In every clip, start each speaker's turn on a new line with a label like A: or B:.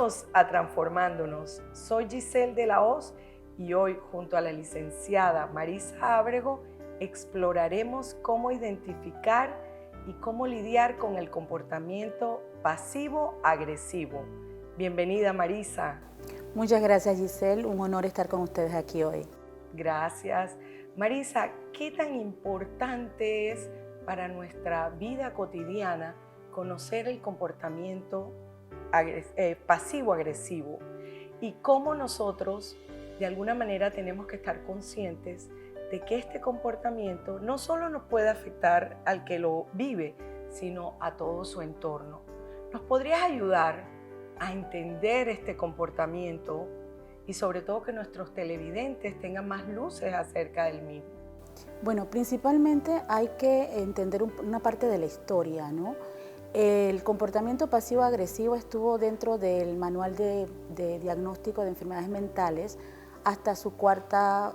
A: Bienvenidos a Transformándonos. Soy Giselle de la Hoz y hoy, junto a la licenciada Marisa Ábrego, exploraremos cómo identificar y cómo lidiar con el comportamiento pasivo-agresivo. Bienvenida, Marisa.
B: Muchas gracias, Giselle. Un honor estar con ustedes aquí hoy.
A: Gracias. Marisa, ¿qué tan importante es para nuestra vida cotidiana conocer el comportamiento pasivo-agresivo y cómo nosotros de alguna manera tenemos que estar conscientes de que este comportamiento no solo nos puede afectar al que lo vive, sino a todo su entorno? ¿Nos podrías ayudar a entender este comportamiento y sobre todo que nuestros televidentes tengan más luces acerca del mismo?
B: Bueno, principalmente hay que entender una parte de la historia, ¿no? El comportamiento pasivo-agresivo estuvo dentro del manual de diagnóstico de enfermedades mentales hasta su cuarta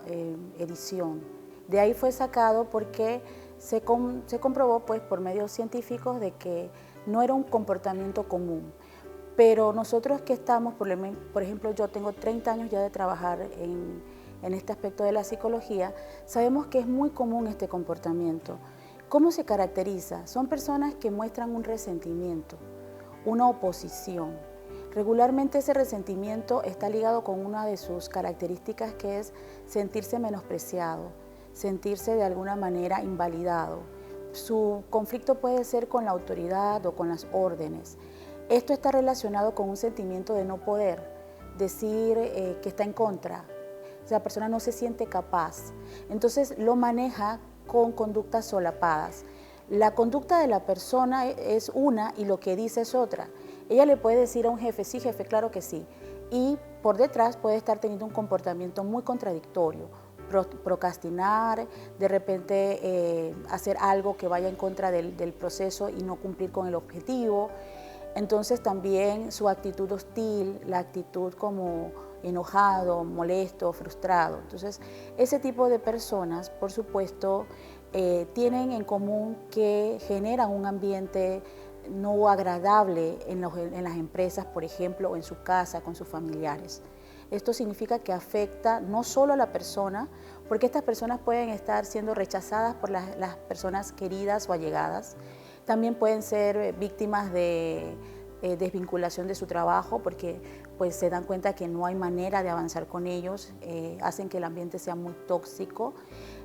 B: edición. De ahí fue sacado porque se comprobó pues, por medios científicos de que no era un comportamiento común. Pero nosotros que estamos, por ejemplo, yo tengo 30 años ya de trabajar en este aspecto de la psicología, sabemos que es muy común este comportamiento. ¿Cómo se caracteriza? Son personas que muestran un resentimiento, una oposición. Regularmente ese resentimiento está ligado con una de sus características, que es sentirse menospreciado, sentirse de alguna manera invalidado. Su conflicto puede ser con la autoridad o con las órdenes. Esto está relacionado con un sentimiento de no poder, decir que está en contra. Esa persona no se siente capaz. Entonces lo maneja con conductas solapadas. La conducta de la persona es una y lo que dice es otra. Ella le puede decir a un jefe, sí, jefe, claro que sí. Y por detrás puede estar teniendo un comportamiento muy contradictorio. Procrastinar, de repente hacer algo que vaya en contra del proceso y no cumplir con el objetivo. Entonces también su actitud hostil, la actitud como enojado, molesto, frustrado. Entonces ese tipo de personas, por supuesto, tienen en común que generan un ambiente no agradable en las empresas, por ejemplo, o en su casa, con sus familiares. Esto significa que afecta no solo a la persona, porque estas personas pueden estar siendo rechazadas por las personas queridas o allegadas. También pueden ser víctimas de desvinculación de su trabajo porque pues, se dan cuenta que no hay manera de avanzar con ellos, hacen que el ambiente sea muy tóxico.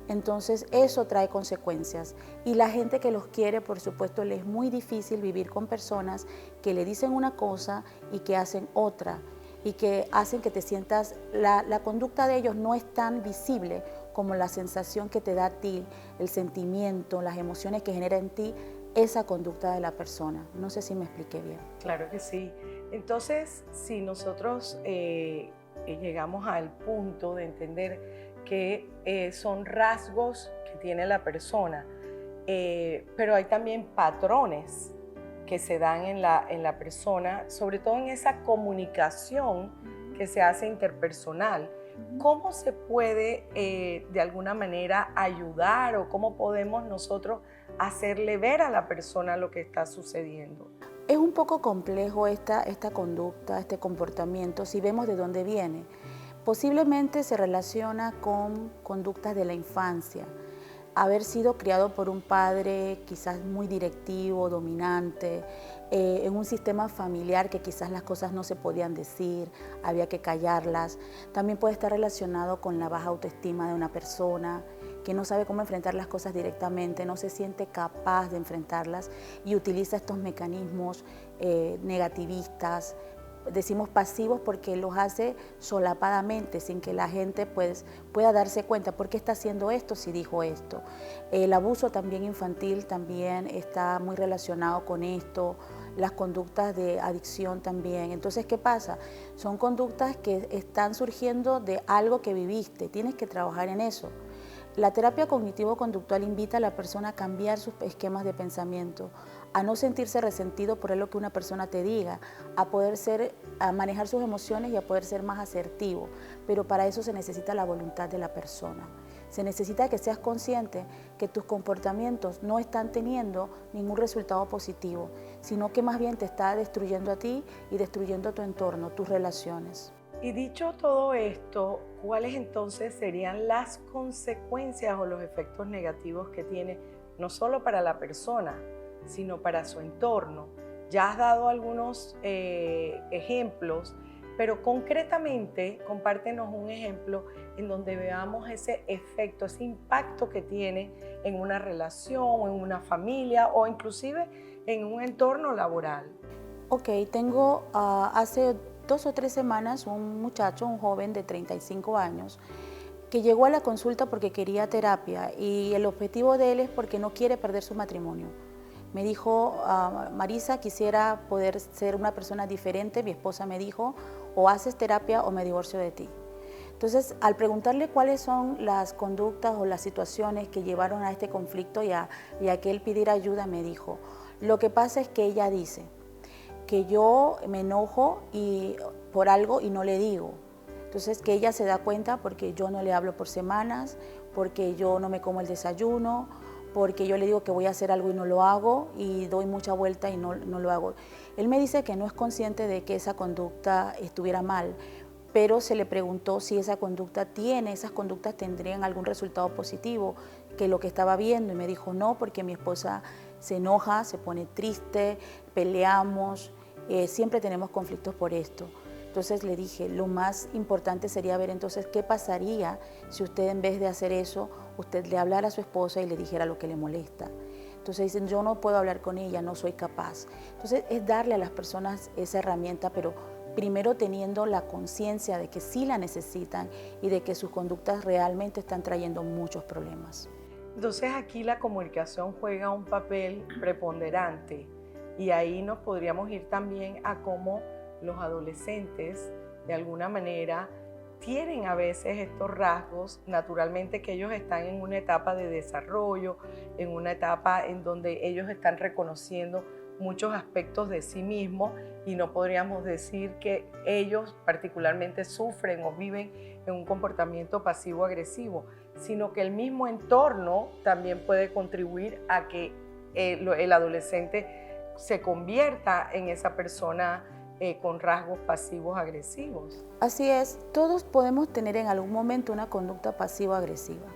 B: Entonces eso trae consecuencias y la gente que los quiere, por supuesto, les es muy difícil vivir con personas que le dicen una cosa y que hacen otra y que hacen que te sientas, la conducta de ellos no es tan visible como la sensación que te da a ti, el sentimiento, las emociones que genera en ti esa conducta de la persona. No sé si me expliqué bien.
A: Claro que sí. Entonces, si nosotros llegamos al punto de entender que son rasgos que tiene la persona, pero hay también patrones que se dan en la persona, sobre todo en esa comunicación que se hace interpersonal. ¿Cómo se puede de alguna manera ayudar o cómo podemos nosotros hacerle ver a la persona lo que está sucediendo?
B: Es un poco complejo esta conducta, este comportamiento, si vemos de dónde viene. Posiblemente se relaciona con conductas de la infancia. Haber sido criado por un padre quizás muy directivo, dominante, en un sistema familiar que quizás las cosas no se podían decir, había que callarlas. También puede estar relacionado con la baja autoestima de una persona que no sabe cómo enfrentar las cosas directamente, no se siente capaz de enfrentarlas y utiliza estos mecanismos negativistas. Decimos pasivos porque los hace solapadamente, sin que la gente pues, pueda darse cuenta por qué está haciendo esto si dijo esto. El abuso también infantil también está muy relacionado con esto, las conductas de adicción también. Entonces, ¿qué pasa? Son conductas que están surgiendo de algo que viviste, tienes que trabajar en eso. La terapia cognitivo-conductual invita a la persona a cambiar sus esquemas de pensamiento, a no sentirse resentido por lo que una persona te diga, a manejar sus emociones y a poder ser más asertivo, pero para eso se necesita la voluntad de la persona. Se necesita que seas consciente que tus comportamientos no están teniendo ningún resultado positivo, sino que más bien te está destruyendo a ti y destruyendo tu entorno, tus relaciones.
A: Y dicho todo esto, ¿cuáles entonces serían las consecuencias o los efectos negativos que tiene no solo para la persona, sino para su entorno? Ya has dado algunos ejemplos, pero concretamente compártenos un ejemplo en donde veamos ese efecto, ese impacto que tiene en una relación o en una familia o inclusive en un entorno laboral.
B: Ok, tengo hace 2 o 3 semanas un muchacho, un joven de 35 años, que llegó a la consulta porque quería terapia y el objetivo de él es porque no quiere perder su matrimonio. Me dijo, Marisa, quisiera poder ser una persona diferente. Mi esposa me dijo, o haces terapia o me divorcio de ti. Entonces, al preguntarle cuáles son las conductas o las situaciones que llevaron a este conflicto y a que él pidiera ayuda, me dijo, lo que pasa es que ella dice que yo me enojo por algo y no le digo. Entonces, que ella se da cuenta porque yo no le hablo por semanas, porque yo no me como el desayuno, porque yo le digo que voy a hacer algo y no lo hago y doy mucha vuelta y no lo hago. Él me dice que no es consciente de que esa conducta estuviera mal, pero se le preguntó si esas conductas tendrían algún resultado positivo, que lo que estaba viendo, y me dijo no, porque mi esposa se enoja, se pone triste, peleamos, siempre tenemos conflictos por esto. Entonces le dije, lo más importante sería ver entonces qué pasaría si usted en vez de hacer eso, usted le hablara a su esposa y le dijera lo que le molesta. Entonces dicen, yo no puedo hablar con ella, no soy capaz. Entonces es darle a las personas esa herramienta, pero primero teniendo la conciencia de que sí la necesitan y de que sus conductas realmente están trayendo muchos problemas.
A: Entonces aquí la comunicación juega un papel preponderante y ahí nos podríamos ir también a cómo los adolescentes de alguna manera tienen a veces estos rasgos, naturalmente que ellos están en una etapa de desarrollo, en una etapa en donde ellos están reconociendo muchos aspectos de sí mismos y no podríamos decir que ellos particularmente sufren o viven en un comportamiento pasivo-agresivo, sino que el mismo entorno también puede contribuir a que el adolescente se convierta en esa persona con rasgos pasivos agresivos.
B: Así es, todos podemos tener en algún momento una conducta pasivo-agresiva.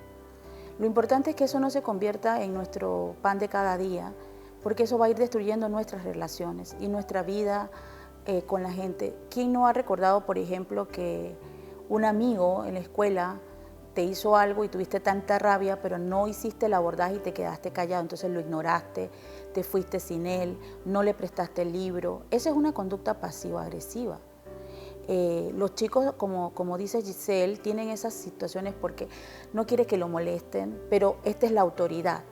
B: Lo importante es que eso no se convierta en nuestro pan de cada día, porque eso va a ir destruyendo nuestras relaciones y nuestra vida con la gente. ¿Quién no ha recordado, por ejemplo, que un amigo en la escuela te hizo algo y tuviste tanta rabia, pero no hiciste el abordaje y te quedaste callado, entonces lo ignoraste, te fuiste sin él, no le prestaste el libro? Esa es una conducta pasivo-agresiva. Los chicos, como dice Giselle, tienen esas situaciones porque no quiere que lo molesten, pero esta es la autoridad.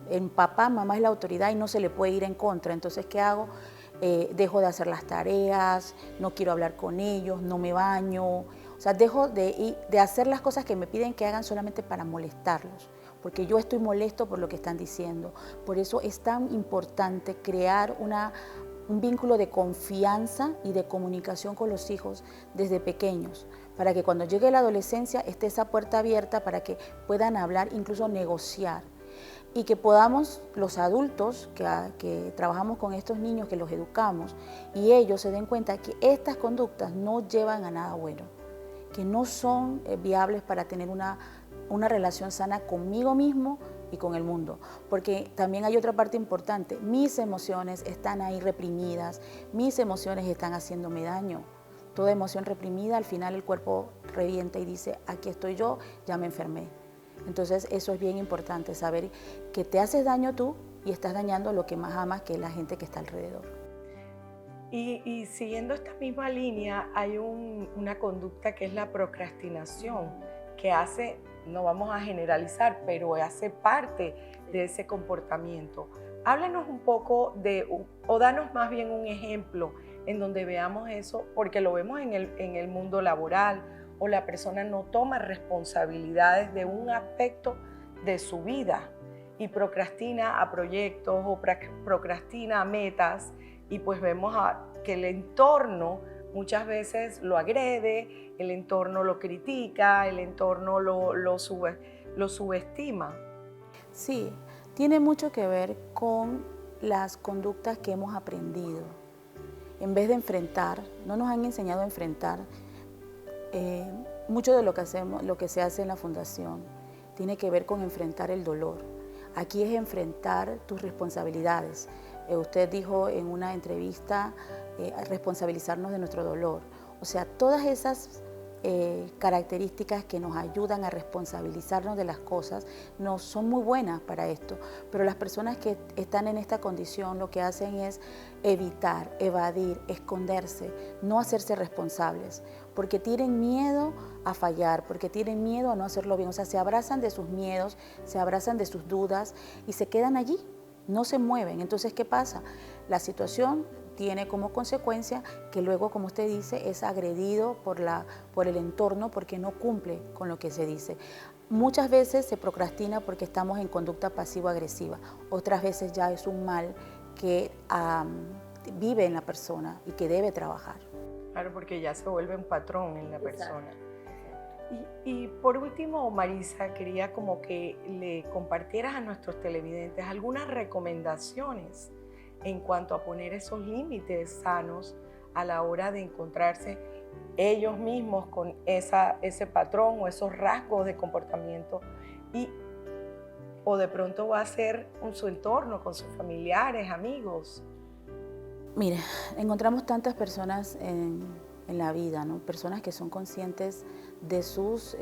B: En papá, mamá es la autoridad y no se le puede ir en contra. Entonces, ¿qué hago? Dejo de hacer las tareas, no quiero hablar con ellos, no me baño. O sea, dejo de hacer las cosas que me piden que hagan solamente para molestarlos, porque yo estoy molesto por lo que están diciendo. Por eso es tan importante crear un vínculo de confianza y de comunicación con los hijos desde pequeños, para que cuando llegue la adolescencia esté esa puerta abierta para que puedan hablar, incluso negociar. Y que podamos, los adultos que trabajamos con estos niños, que los educamos, y ellos se den cuenta que estas conductas no llevan a nada bueno, que no son viables para tener una relación sana conmigo mismo y con el mundo. Porque también hay otra parte importante, mis emociones están ahí reprimidas, mis emociones están haciéndome daño. Toda emoción reprimida, al final el cuerpo revienta y dice, aquí estoy yo, ya me enfermé. Entonces eso es bien importante, saber que te haces daño tú y estás dañando a lo que más amas, que es la gente que está alrededor.
A: Y siguiendo esta misma línea, hay una conducta que es la procrastinación, que hace, no vamos a generalizar, pero hace parte de ese comportamiento. Háblanos un poco o danos más bien un ejemplo en donde veamos eso, porque lo vemos en el mundo laboral, o la persona no toma responsabilidades de un aspecto de su vida y procrastina a proyectos o procrastina a metas, y pues vemos que el entorno muchas veces lo agrede, el entorno lo critica, el entorno lo lo subestima.
B: Sí, tiene mucho que ver con las conductas que hemos aprendido. En vez de enfrentar, no nos han enseñado a enfrentar. Mucho de lo que hacemos, lo que se hace en la fundación, tiene que ver con enfrentar el dolor. Aquí es enfrentar tus responsabilidades. Usted dijo en una entrevista, responsabilizarnos de nuestro dolor. O sea, todas esas características que nos ayudan a responsabilizarnos de las cosas son muy buenas para esto, pero las personas que están en esta condición lo que hacen es evitar, evadir, esconderse, no hacerse responsables, porque tienen miedo a fallar, porque tienen miedo a no hacerlo bien. O sea, se abrazan de sus miedos, se abrazan de sus dudas y se quedan allí, no se mueven. Entonces, ¿qué pasa? La situación tiene como consecuencia que luego, como usted dice, es agredido por el entorno porque no cumple con lo que se dice. Muchas veces se procrastina porque estamos en conducta pasivo-agresiva, otras veces ya es un mal que vive en la persona y que debe trabajar.
A: Claro, porque ya se vuelve un patrón en la persona. Y por último, Marisa, quería como que le compartieras a nuestros televidentes algunas recomendaciones en cuanto a poner esos límites sanos a la hora de encontrarse ellos mismos con ese patrón o esos rasgos de comportamiento o de pronto va a ser en su entorno, con sus familiares, amigos.
B: Mira, encontramos tantas personas en la vida, ¿no? Personas que son conscientes de sus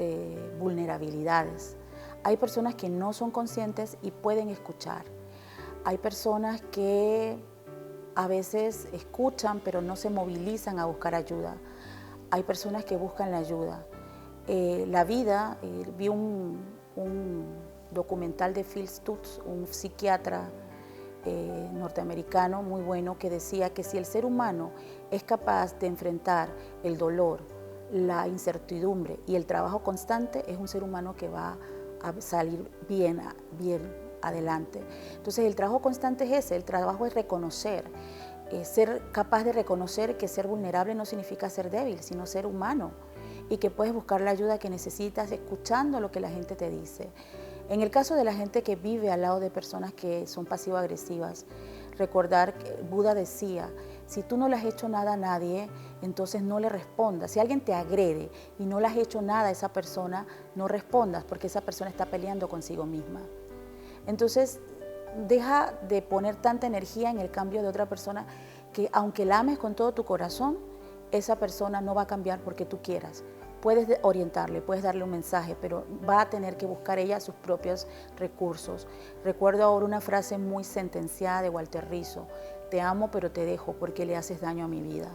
B: vulnerabilidades. Hay personas que no son conscientes y pueden escuchar. Hay personas que a veces escuchan pero no se movilizan a buscar ayuda. Hay personas que buscan la ayuda. La vida, vi un documental de Phil Stutz, un psiquiatra norteamericano muy bueno, que decía que si el ser humano es capaz de enfrentar el dolor, la incertidumbre y el trabajo constante, es un ser humano que va a salir bien adelante. Entonces el trabajo constante es ese, el trabajo es reconocer, ser capaz de reconocer que ser vulnerable no significa ser débil, sino ser humano y que puedes buscar la ayuda que necesitas escuchando lo que la gente te dice. En el caso de la gente que vive al lado de personas que son pasivo-agresivas, recordar que Buda decía, si tú no le has hecho nada a nadie, entonces no le respondas. Si alguien te agrede y no le has hecho nada a esa persona, no respondas porque esa persona está peleando consigo misma. Entonces, deja de poner tanta energía en el cambio de otra persona que aunque la ames con todo tu corazón, esa persona no va a cambiar porque tú quieras. Puedes orientarle, puedes darle un mensaje, pero va a tener que buscar ella sus propios recursos. Recuerdo ahora una frase muy sentenciada de Walter Rizzo, te amo pero te dejo porque le haces daño a mi vida.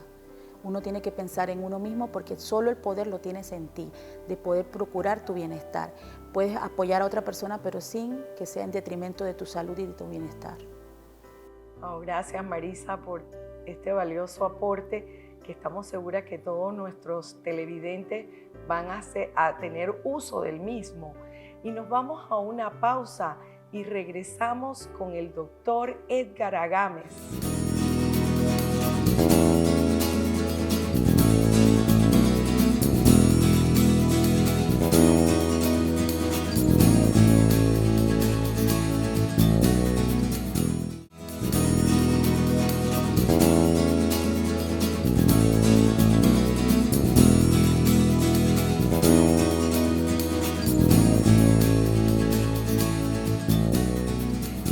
B: Uno tiene que pensar en uno mismo porque solo el poder lo tienes en ti, de poder procurar tu bienestar. Puedes apoyar a otra persona, pero sin que sea en detrimento de tu salud y de tu bienestar.
A: Oh, gracias, Marisa, por este valioso aporte que estamos seguras que todos nuestros televidentes van a tener uso del mismo. Y nos vamos a una pausa y regresamos con el doctor Edgar Agames.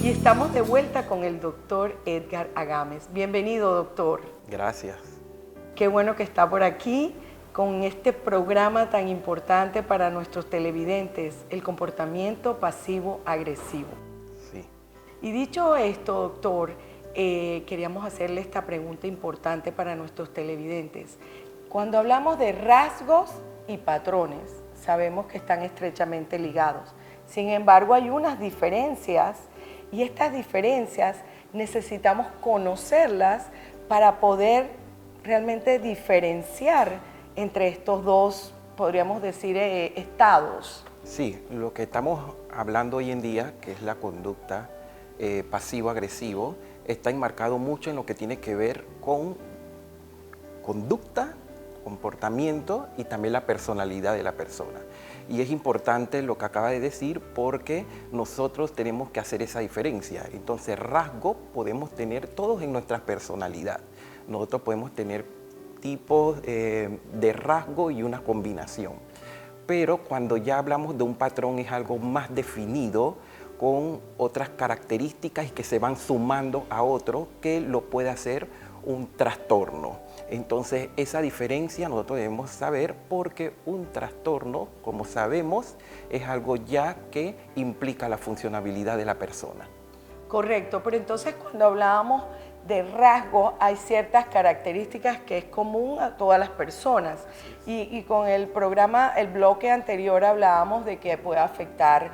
A: Y estamos de vuelta con el doctor Edgar Agames. Bienvenido, doctor.
C: Gracias.
A: Qué bueno que está por aquí con este programa tan importante para nuestros televidentes, el comportamiento pasivo-agresivo.
C: Sí.
A: Y dicho esto, doctor, queríamos hacerle esta pregunta importante para nuestros televidentes. Cuando hablamos de rasgos y patrones, sabemos que están estrechamente ligados. Sin embargo, hay unas diferencias y estas diferencias necesitamos conocerlas para poder realmente diferenciar entre estos dos, podríamos decir, estados.
C: Sí, lo que estamos hablando hoy en día, que es la conducta pasivo-agresivo, está enmarcado mucho en lo que tiene que ver con conducta, comportamiento y también la personalidad de la persona. Y es importante lo que acaba de decir porque nosotros tenemos que hacer esa diferencia. Entonces, rasgo podemos tener todos en nuestra personalidad. Nosotros podemos tener tipos de rasgo y una combinación. Pero cuando ya hablamos de un patrón es algo más definido, con otras características y que se van sumando a otro que lo puede hacer un trastorno. Entonces, esa diferencia nosotros debemos saber porque un trastorno, como sabemos, es algo ya que implica la funcionabilidad de la persona.
A: Correcto, pero entonces cuando hablábamos de rasgos hay ciertas características que es común a todas las personas y con el programa, el bloque anterior hablábamos de que puede afectar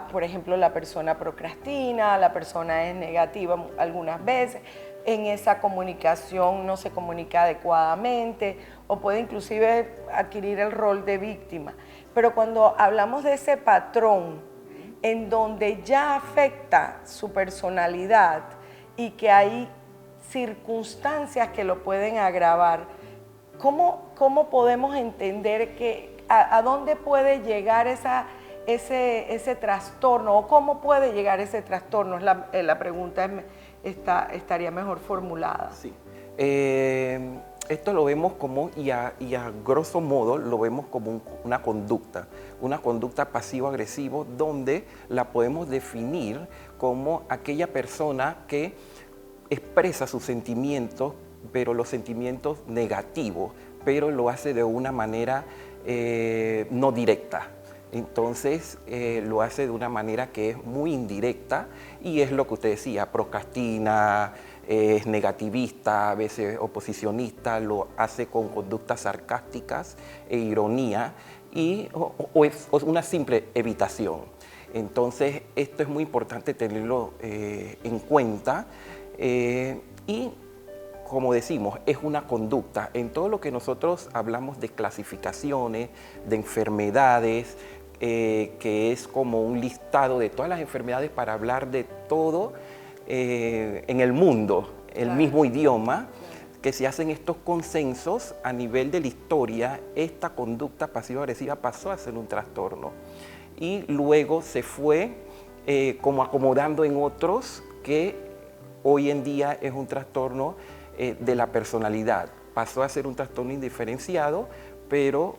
A: por ejemplo, la persona procrastina, la persona es negativa algunas veces, en esa comunicación no se comunica adecuadamente o puede inclusive adquirir el rol de víctima. Pero cuando hablamos de ese patrón en donde ya afecta su personalidad y que hay circunstancias que lo pueden agravar, ¿cómo podemos entender a dónde puede llegar ese trastorno o cómo puede llegar ese trastorno? La pregunta estaría mejor formulada.
C: Sí. Esto lo vemos como, y a grosso modo, lo vemos como una conducta pasivo-agresivo, donde la podemos definir como aquella persona que expresa sus sentimientos, pero los sentimientos negativos, pero lo hace de una manera no directa. Entonces lo hace de una manera que es muy indirecta y es lo que usted decía, procrastina, es negativista, a veces oposicionista, lo hace con conductas sarcásticas e ironía o es una simple evitación. Entonces esto es muy importante tenerlo en cuenta y como decimos, es una conducta. En todo lo que nosotros hablamos de clasificaciones, de enfermedades, que es como un listado de todas las enfermedades para hablar de todo en el mundo, el mismo idioma, que se hacen estos consensos a nivel de la historia, esta conducta pasivo-agresiva pasó a ser un trastorno y luego se fue como acomodando en otros que hoy en día es un trastorno de la personalidad. Pasó a ser un trastorno indiferenciado, pero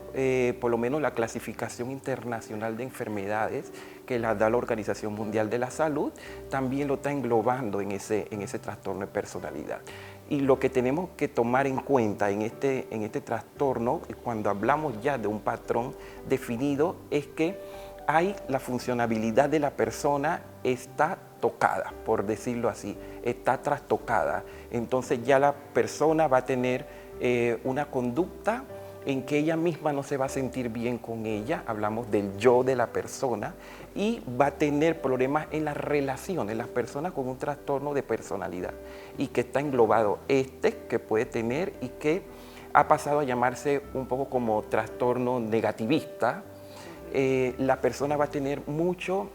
C: por lo menos la clasificación internacional de enfermedades que la da la Organización Mundial de la Salud también lo está englobando en ese trastorno de personalidad. Y lo que tenemos que tomar en cuenta en este trastorno, cuando hablamos ya de un patrón definido, es que la funcionabilidad de la persona está tocada, por decirlo así, está trastocada. Entonces ya la persona va a tener una conducta en que ella misma no se va a sentir bien con ella, hablamos del yo de la persona, y va a tener problemas en las relaciones, las personas con un trastorno de personalidad, y que está englobado que puede tener y que ha pasado a llamarse un poco como trastorno negativista. La persona va a tener muchos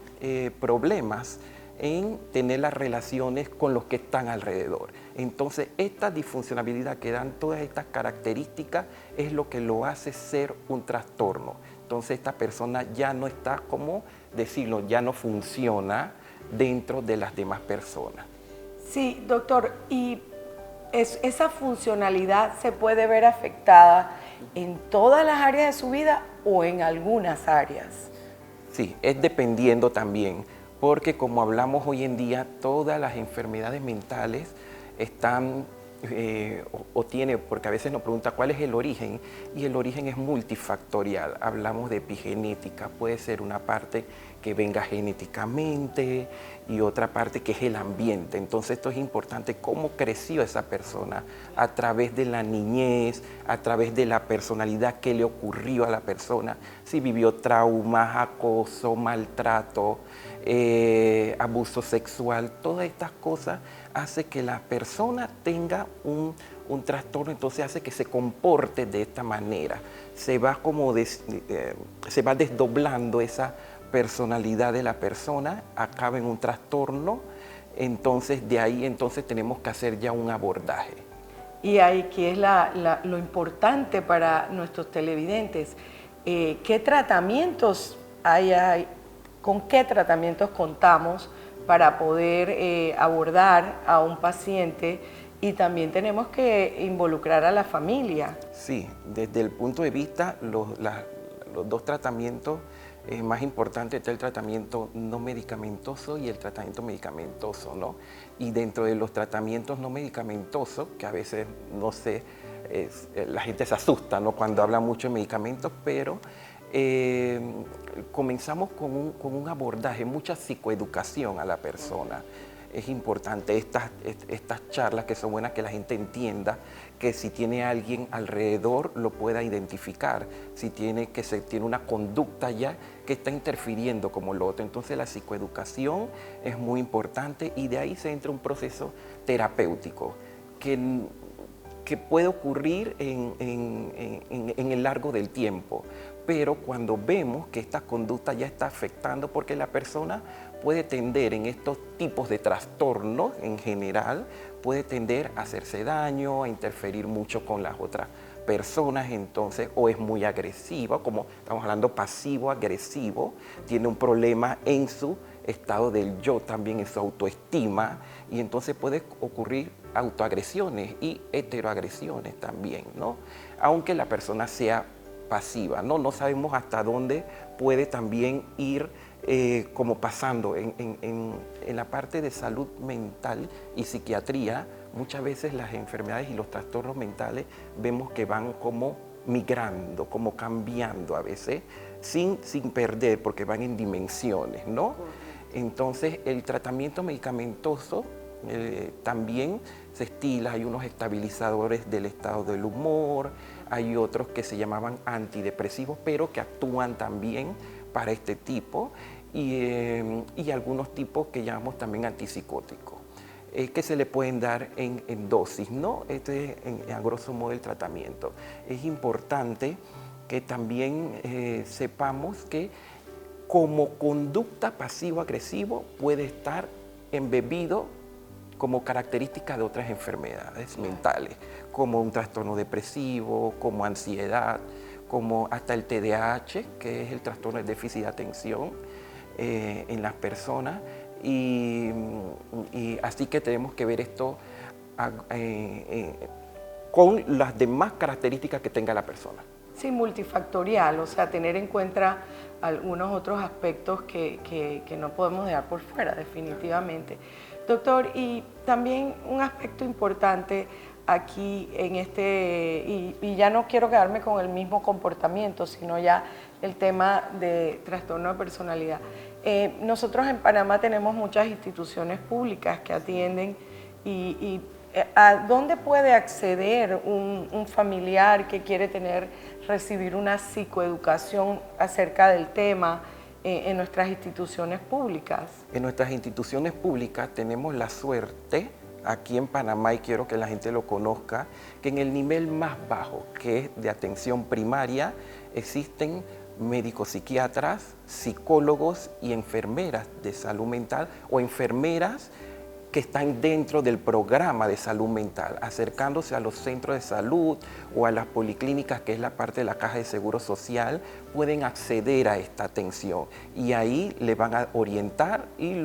C: problemas en tener las relaciones con los que están alrededor. Entonces, esta disfuncionabilidad que dan todas estas características es lo que lo hace ser un trastorno. Entonces, esta persona ya no está, como decirlo, ya no funciona dentro de las demás personas.
A: Sí, doctor, y esa funcionalidad se puede ver afectada en todas las áreas de su vida o en algunas áreas.
C: Sí, es dependiendo también, porque como hablamos hoy en día, todas las enfermedades mentales están porque a veces nos pregunta cuál es el origen, y el origen es multifactorial. Hablamos de epigenética, puede ser una parte que venga genéticamente y otra parte que es el ambiente. Entonces esto es importante, cómo creció esa persona a través de la niñez, a través de la personalidad, qué le ocurrió a la persona, si vivió traumas, acoso, maltrato, abuso sexual, todas estas cosas hace que la persona tenga un trastorno, entonces hace que se comporte de esta manera. Se va desdoblando esa personalidad de la persona, acaba en un trastorno, entonces de ahí tenemos que hacer ya un abordaje.
A: Y aquí es lo importante para nuestros televidentes. ¿qué tratamientos con qué tratamientos contamos para poder abordar a un paciente? Y también tenemos que involucrar a la familia.
C: Sí, desde el punto de vista, los dos tratamientos más importantes está el tratamiento no medicamentoso y el tratamiento medicamentoso, ¿no? Y dentro de los tratamientos no medicamentosos, que a veces, no sé, la gente se asusta, ¿no?, cuando habla mucho de medicamentos, pero comenzamos con un abordaje, mucha psicoeducación a la persona. Es importante estas charlas, que son buenas, que la gente entienda que si tiene alguien alrededor lo pueda identificar, si tiene una conducta ya que está interfiriendo como lo otro. Entonces la psicoeducación es muy importante y de ahí se entra un proceso terapéutico que puede ocurrir en el largo del tiempo. Pero cuando vemos que esta conducta ya está afectando, porque la persona puede tender en estos tipos de trastornos en general, puede tender a hacerse daño, a interferir mucho con las otras personas, entonces, o es muy agresiva, como estamos hablando pasivo-agresivo, tiene un problema en su estado del yo, también en su autoestima, y entonces puede ocurrir autoagresiones y heteroagresiones también, ¿no? Aunque la persona sea pasiva, ¿no? No sabemos hasta dónde puede también ir como pasando en la parte de salud mental y psiquiatría. Muchas veces las enfermedades y los trastornos mentales vemos que van como migrando, como cambiando a veces, sin perder, porque van en dimensiones, ¿no? Entonces el tratamiento medicamentoso también se estila, hay unos estabilizadores del estado del humor, hay otros que se llamaban antidepresivos, pero que actúan también para este tipo, y algunos tipos que llamamos también antipsicóticos, que se le pueden dar en dosis, ¿no? Este es a grosso modo el tratamiento. Es importante que también sepamos que como conducta pasivo-agresivo puede estar embebido como característica de otras enfermedades mentales, como un trastorno depresivo, como ansiedad, como hasta el TDAH, que es el trastorno de déficit de atención en las personas, y así que tenemos que ver esto con las demás características que tenga la persona.
A: Sí, multifactorial, o sea, tener en cuenta algunos otros aspectos que no podemos dejar por fuera, definitivamente. Doctor, y también un aspecto importante aquí en y ya no quiero quedarme con el mismo comportamiento, sino ya el tema de trastorno de personalidad. Nosotros en Panamá tenemos muchas instituciones públicas que atienden ¿a dónde puede acceder un familiar que quiere recibir una psicoeducación acerca del tema en nuestras instituciones públicas?
C: En nuestras instituciones públicas tenemos la suerte, aquí en Panamá, y quiero que la gente lo conozca, que en el nivel más bajo, que es de atención primaria, existen médicos psiquiatras, psicólogos y enfermeras de salud mental, o enfermeras que están dentro del programa de salud mental, acercándose a los centros de salud o a las policlínicas, que es la parte de la caja de seguro social, pueden acceder a esta atención y ahí le van a orientar y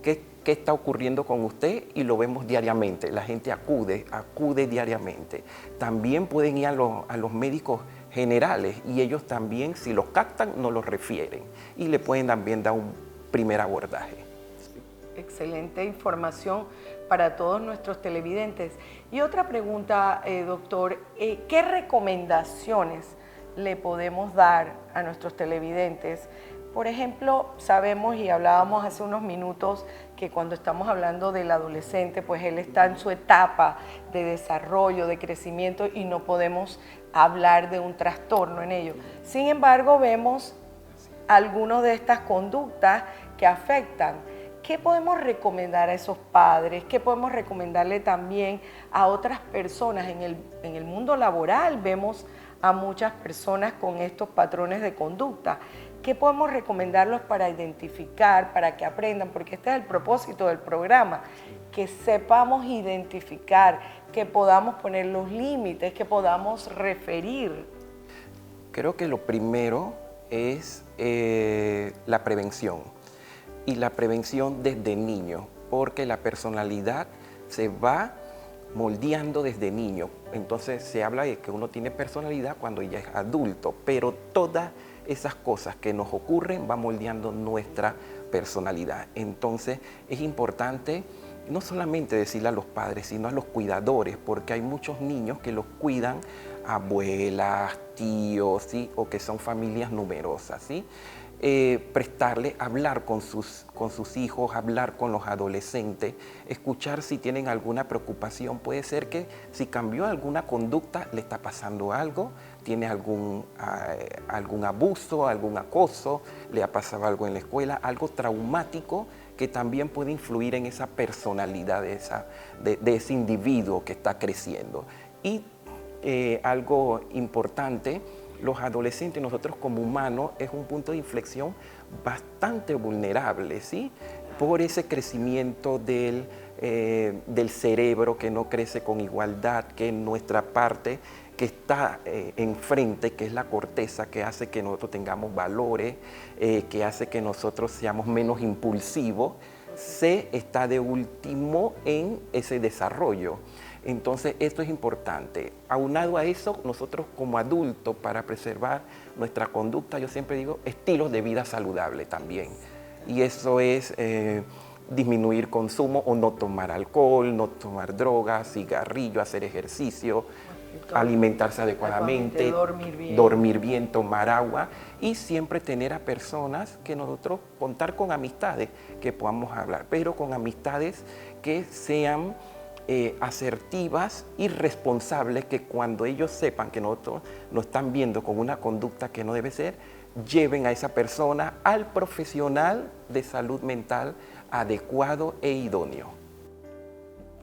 C: qué está ocurriendo con usted, y lo vemos diariamente. La gente acude diariamente. También pueden ir a los médicos generales y ellos también, si los captan, nos los refieren y le pueden también dar un primer abordaje.
A: Excelente información para todos nuestros televidentes. Y otra pregunta, doctor, ¿qué recomendaciones le podemos dar a nuestros televidentes? Por ejemplo, sabemos y hablábamos hace unos minutos que cuando estamos hablando del adolescente, pues él está en su etapa de desarrollo, de crecimiento, y no podemos hablar de un trastorno en ello. Sin embargo, vemos algunas de estas conductas que afectan. ¿Qué podemos recomendar a esos padres? ¿Qué podemos recomendarle también a otras personas? En el mundo laboral vemos a muchas personas con estos patrones de conducta. ¿Qué podemos recomendarlos para identificar, para que aprendan? Porque este es el propósito del programa, que sepamos identificar, que podamos poner los límites, que podamos referir.
C: Creo que lo primero es la prevención, y la prevención desde niño, porque la personalidad se va moldeando desde niño. Entonces se habla de que uno tiene personalidad cuando ya es adulto, pero todas esas cosas que nos ocurren van moldeando nuestra personalidad. Entonces es importante no solamente decirle a los padres, sino a los cuidadores, porque hay muchos niños que los cuidan abuelas, tíos, ¿sí? O que son familias numerosas, ¿sí? Prestarle, hablar con sus hijos, hablar con los adolescentes, escuchar si tienen alguna preocupación. Puede ser que si cambió alguna conducta, le está pasando algo, tiene algún abuso, algún acoso, le ha pasado algo en la escuela, algo traumático que también puede influir en esa personalidad de ese individuo que está creciendo. Y algo importante, los adolescentes, nosotros como humanos, es un punto de inflexión bastante vulnerable, ¿sí? Por ese crecimiento del cerebro que no crece con igualdad, que nuestra parte que está enfrente, que es la corteza, que hace que nosotros tengamos valores, que hace que nosotros seamos menos impulsivos, se está de último en ese desarrollo. Entonces, esto es importante. Aunado a eso, nosotros como adultos, para preservar nuestra conducta, yo siempre digo, estilos de vida saludable también. Y eso es disminuir consumo o no tomar alcohol, no tomar drogas, cigarrillo, hacer ejercicio, alimentarse adecuadamente, dormir bien, tomar agua y siempre tener a personas que nosotros, contar con amistades que podamos hablar, pero con amistades que sean asertivas y responsables, que cuando ellos sepan que nosotros nos están viendo con una conducta que no debe ser, lleven a esa persona al profesional de salud mental adecuado e idóneo.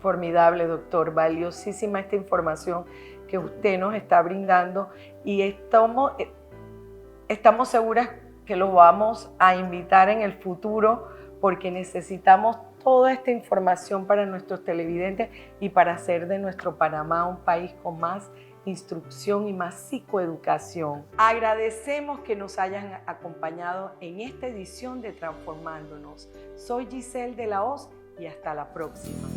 A: Formidable, doctor, valiosísima esta información que usted nos está brindando y estamos seguras que lo vamos a invitar en el futuro porque necesitamos toda esta información para nuestros televidentes y para hacer de nuestro Panamá un país con más instrucción y más psicoeducación. Agradecemos que nos hayan acompañado en esta edición de Transformándonos. Soy Giselle de la Hoz y hasta la próxima.